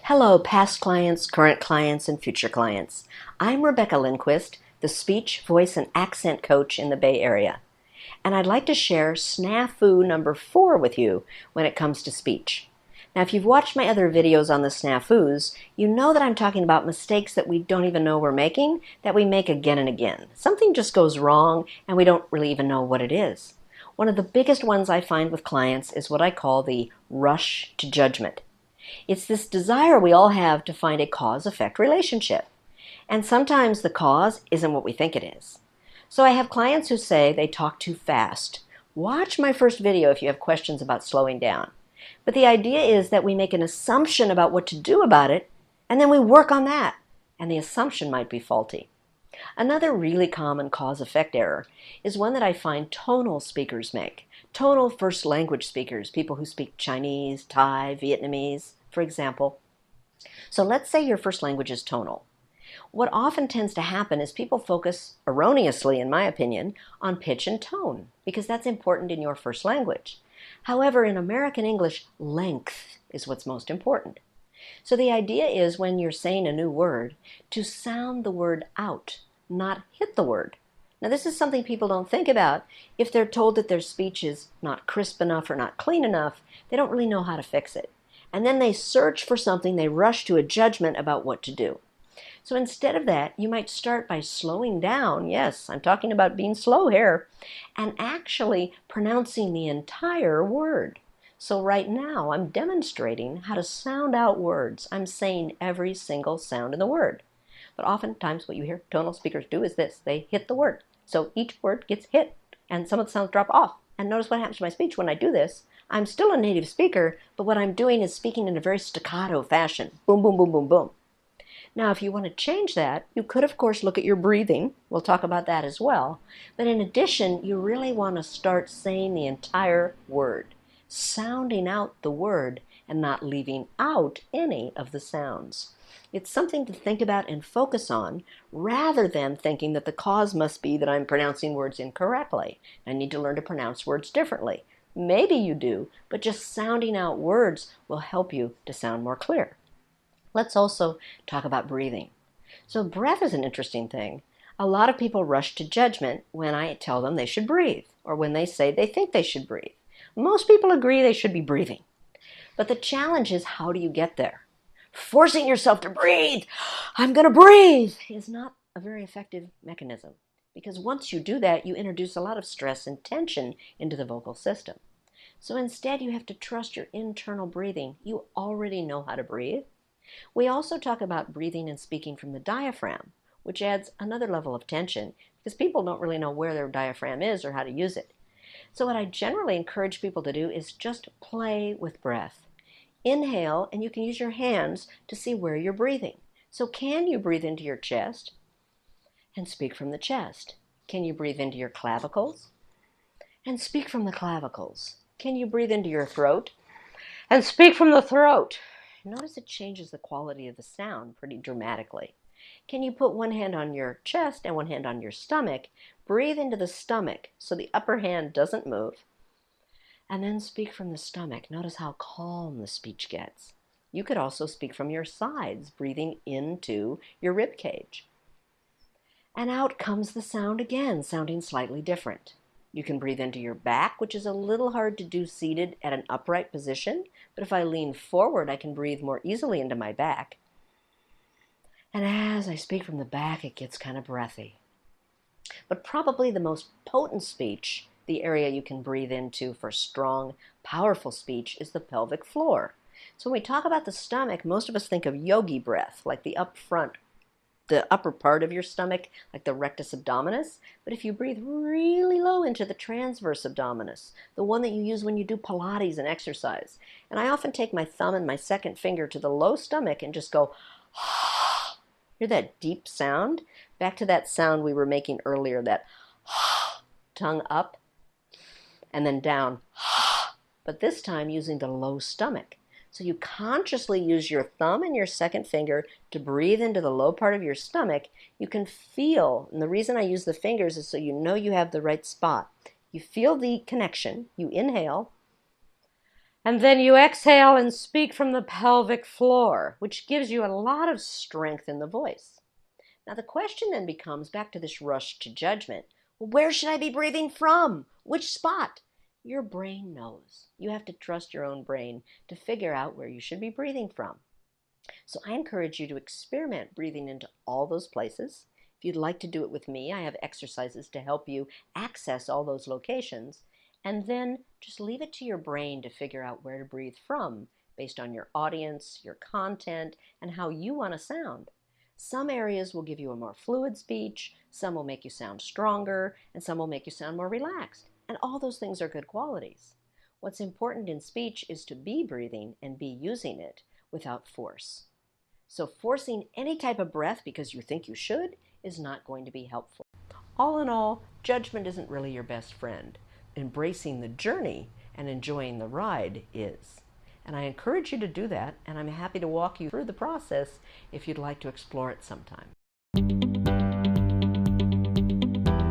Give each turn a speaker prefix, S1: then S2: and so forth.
S1: Hello, past clients, current clients, and future clients. I'm Rebecca Lindquist, the speech, voice, and accent coach in the Bay Area. And I'd like to share Snafu number 4 with you when it comes to speech. Now, if you've watched my other videos on the snafus, you know that I'm talking about mistakes that we don't even know we're making, that we make again and again. Something just goes wrong, and we don't really even know what it is. One of the biggest ones I find with clients is what I call the rush to judgment. It's this desire we all have to find a cause-effect relationship. And sometimes the cause isn't what we think it is. So I have clients who say they talk too fast. Watch my first video if you have questions about slowing down. But the idea is that we make an assumption about what to do about it, and then we work on that, and the assumption might be faulty. Another really common cause-effect error is one that I find tonal speakers make. Tonal first language speakers, people who speak Chinese, Thai, Vietnamese, for example. So let's say your first language is tonal. What often tends to happen is people focus, erroneously in my opinion, on pitch and tone, because that's important in your first language. However, in American English, length is what's most important. So the idea is when you're saying a new word, to sound the word out, not hit the word. Now this is something people don't think about. If they're told that their speech is not crisp enough or not clean enough, they don't really know how to fix it. And then they search for something, they rush to a judgment about what to do. So instead of that, you might start by slowing down. Yes, I'm talking about being slow here, and actually pronouncing the entire word. So right now, I'm demonstrating how to sound out words. I'm saying every single sound in the word. But oftentimes what you hear tonal speakers do is this. They hit the word. So each word gets hit, and some of the sounds drop off. And notice what happens to my speech when I do this. I'm still a native speaker, but what I'm doing is speaking in a very staccato fashion. Boom, boom, boom, boom, boom. Now, if you want to change that, you could, of course, look at your breathing. We'll talk about that as well. But in addition, you really want to start saying the entire word, sounding out the word and not leaving out any of the sounds. It's something to think about and focus on rather than thinking that the cause must be that I'm pronouncing words incorrectly. I need to learn to pronounce words differently. Maybe you do, but just sounding out words will help you to sound more clear. Let's also talk about breathing. So breath is an interesting thing. A lot of people rush to judgment when I tell them they should breathe, or when they say they think they should breathe. Most people agree they should be breathing. But the challenge is, how do you get there? Forcing yourself to breathe, I'm going to breathe, is not a very effective mechanism. Because once you do that, you introduce a lot of stress and tension into the vocal system. So instead, you have to trust your internal breathing. You already know how to breathe. We also talk about breathing and speaking from the diaphragm, which adds another level of tension because people don't really know where their diaphragm is or how to use it. So what I generally encourage people to do is just play with breath. Inhale, and you can use your hands to see where you're breathing. So can you breathe into your chest and speak from the chest? Can you breathe into your clavicles and speak from the clavicles? Can you breathe into your throat and speak from the throat? Notice it changes the quality of the sound pretty dramatically. Can you put one hand on your chest and one hand on your stomach? Breathe into the stomach so the upper hand doesn't move. And then speak from the stomach. Notice how calm the speech gets. You could also speak from your sides, breathing into your rib cage. And out comes the sound again, sounding slightly different. You can breathe into your back, which is a little hard to do seated at an upright position, but if I lean forward, I can breathe more easily into my back. And as I speak from the back, it gets kind of breathy. But probably the most potent speech, the area you can breathe into for strong, powerful speech, is the pelvic floor. So when we talk about the stomach, most of us think of yogi breath, like the upper part of your stomach, like the rectus abdominis. But if you breathe really low into the transverse abdominis, the one that you use when you do Pilates and exercise, and I often take my thumb and my second finger to the low stomach and just go, hear that deep sound? Back to that sound we were making earlier, that tongue up and then down, but this time using the low stomach. So you consciously use your thumb and your second finger to breathe into the low part of your stomach. You can feel, and the reason I use the fingers is so you know you have the right spot. You feel the connection. You inhale, And then you exhale and speak from the pelvic floor, which gives you a lot of strength in the voice. Now the question then becomes, back to this rush to judgment, well, where should I be breathing from? Which spot? Your brain knows. You have to trust your own brain to figure out where you should be breathing from. So I encourage you to experiment breathing into all those places. If you'd like to do it with me, I have exercises to help you access all those locations. And then just leave it to your brain to figure out where to breathe from based on your audience, your content, and how you want to sound. Some areas will give you a more fluid speech, some will make you sound stronger, and some will make you sound more relaxed. And all those things are good qualities. What's important in speech is to be breathing and be using it without force. So forcing any type of breath because you think you should is not going to be helpful. All in all, judgment isn't really your best friend. Embracing the journey and enjoying the ride is. And I encourage you to do that, and I'm happy to walk you through the process if you'd like to explore it sometime.